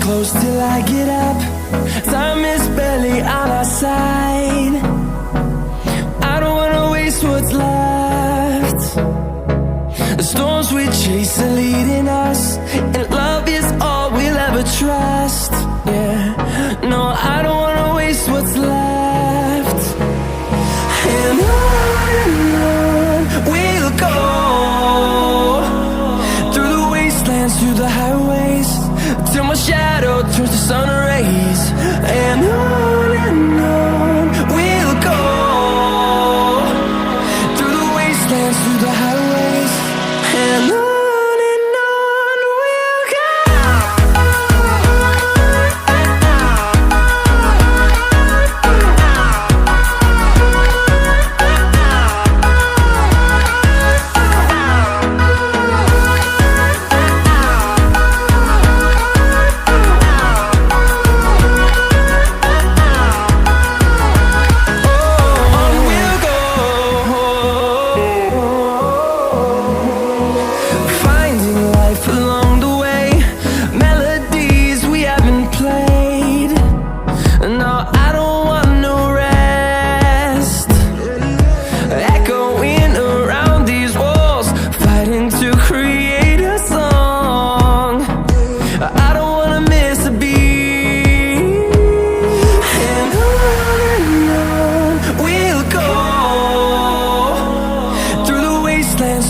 Close till I get up. Time is barely on our side. I don't wanna waste what's left. The storms we chase are leading us, and love is all we'll ever trust. Yeah, no, I don't wanna waste what's left. And on we'll go, through the wastelands, through the highways, till my shadow turns to sun rays. And on we'll go, through the wastelands, through the highways, and on we'll go.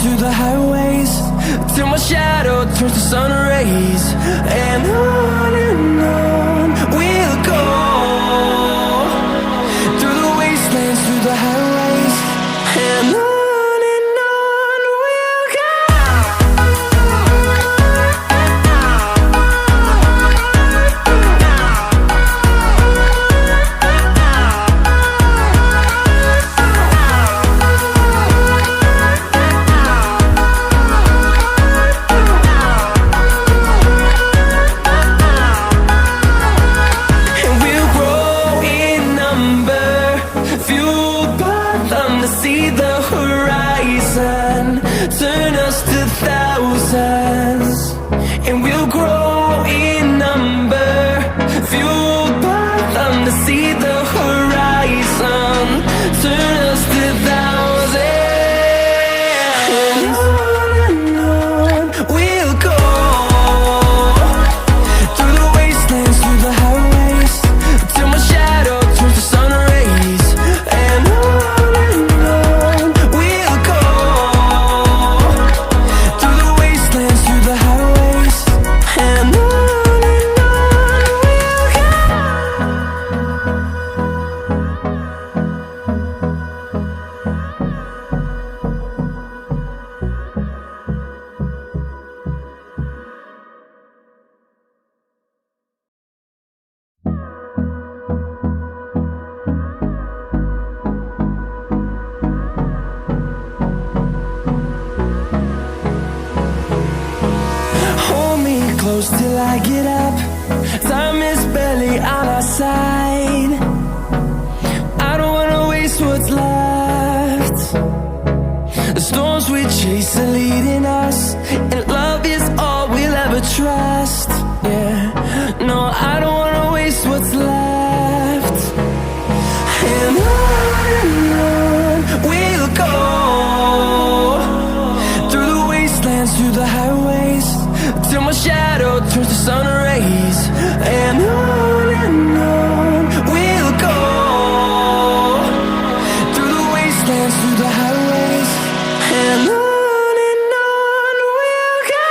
Through the highways, till my shadow turns to sun rays. And on we'll go, through the wastelands, through the highways, and on we'll go. See the horizon turn us to thousands, and we'll grow in number, fueled by them to see the horizon turn us to thousands. And on we'll go, through the wastelands, through the highways, till my shadow turns to sun rays. And close till I get up. Time is barely on our side. I don't wanna waste what's left. The storms we chase are leading us, and love is all we'll ever trust. Yeah, no, I don't wanna waste what's left. And on we'll go, through the wastelands, through the highways, till my shadow turns to sun rays. And on we'll go, through the wastelands, through the highways, and on we'll go.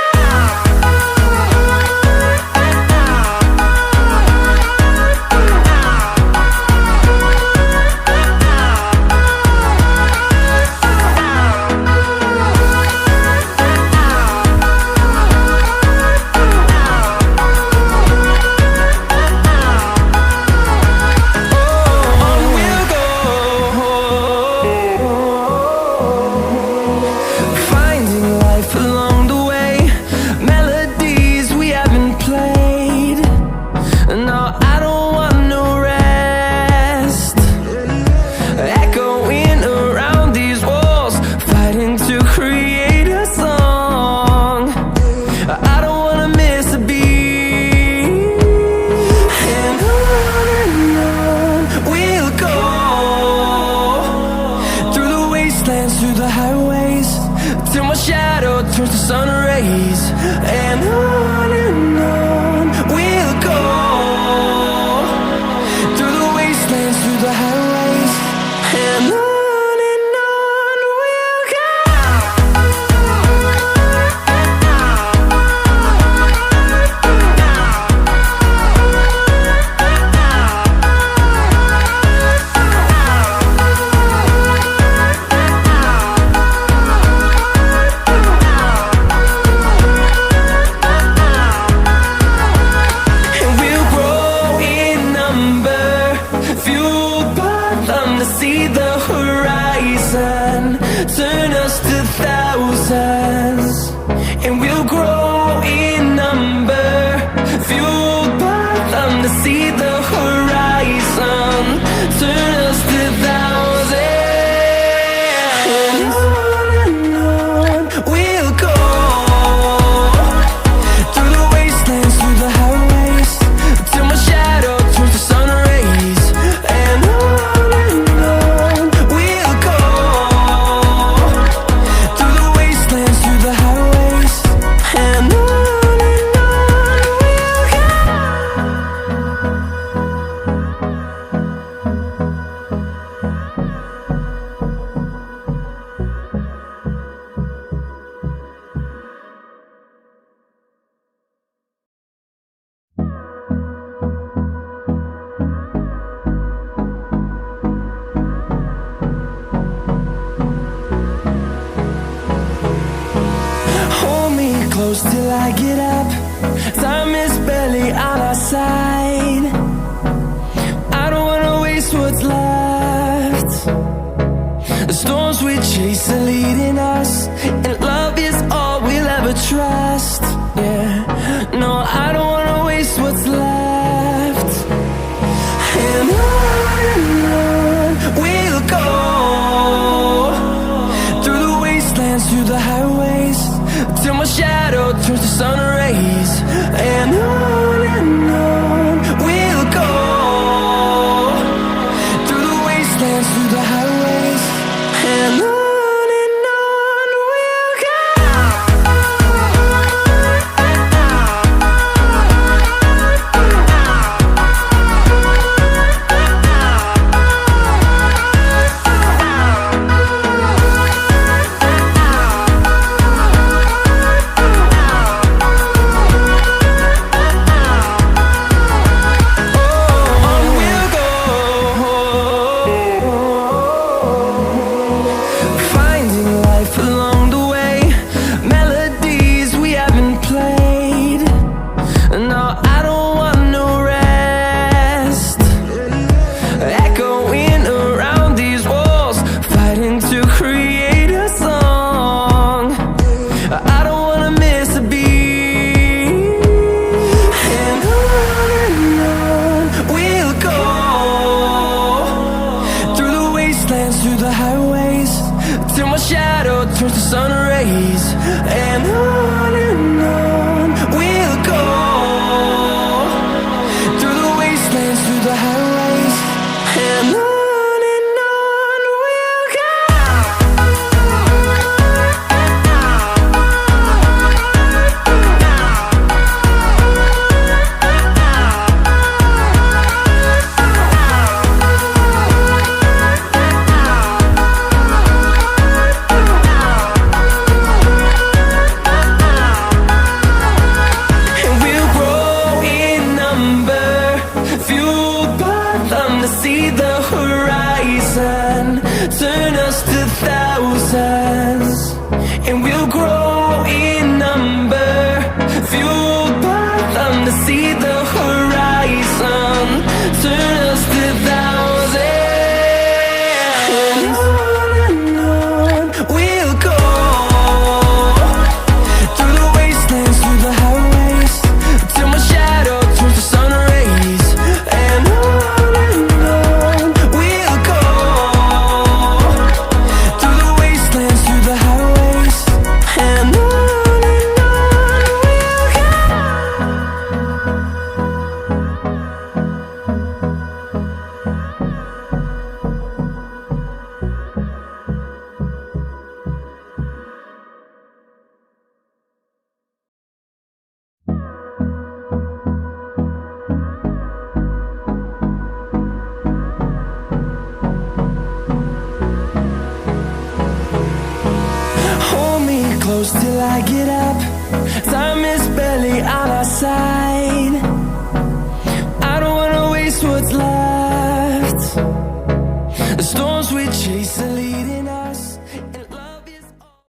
through the highways, till my shadow turns to sun rays. And on we'll go, through the wastelands, through the highways. And on we'll go. Turn us to thousands, and we'll grow in number, fueled by them to see the horizon. Turn us to thousands, and on we'll go, through the wastelands, through the highways, till my shadow turns to sun rays. And on we'll go, through the wastelands, through the highways. And on we'll go. Hold me close till I get up. Time is barely on our side. I don't wanna waste what's left. The storms we chase are leading us, and love is all we'll ever trust. Yeah, no, I don't wanna waste what's left. And on we'll go, through the wastelands, through the highways, till my shadow turns to sun rays. And on we'll go, through the wastelands, through the highways. And on we'll go. Finding life along the way, melodies we haven't played. No, I don't want no rest. Echoing around these walls, fighting to create a song. I don't wanna miss a beat. And on we'll go, through the wastelands, through the highways, till my shadow turns to sun rays. And on we'll go, through the wastelands, through the highways. And on we'll go. And we'll grow in number, fueled by them to see the horizon. Turn us to thousands, and we'll grow in number, fueled by them to see the horizon. Turn us to thousands, and on we'll go, through the wastelands, through the highways, till my shadow turns to sun rays. And on we'll go, through much till I get up. Time is barely on our side. I don't wanna waste what's left. The storms we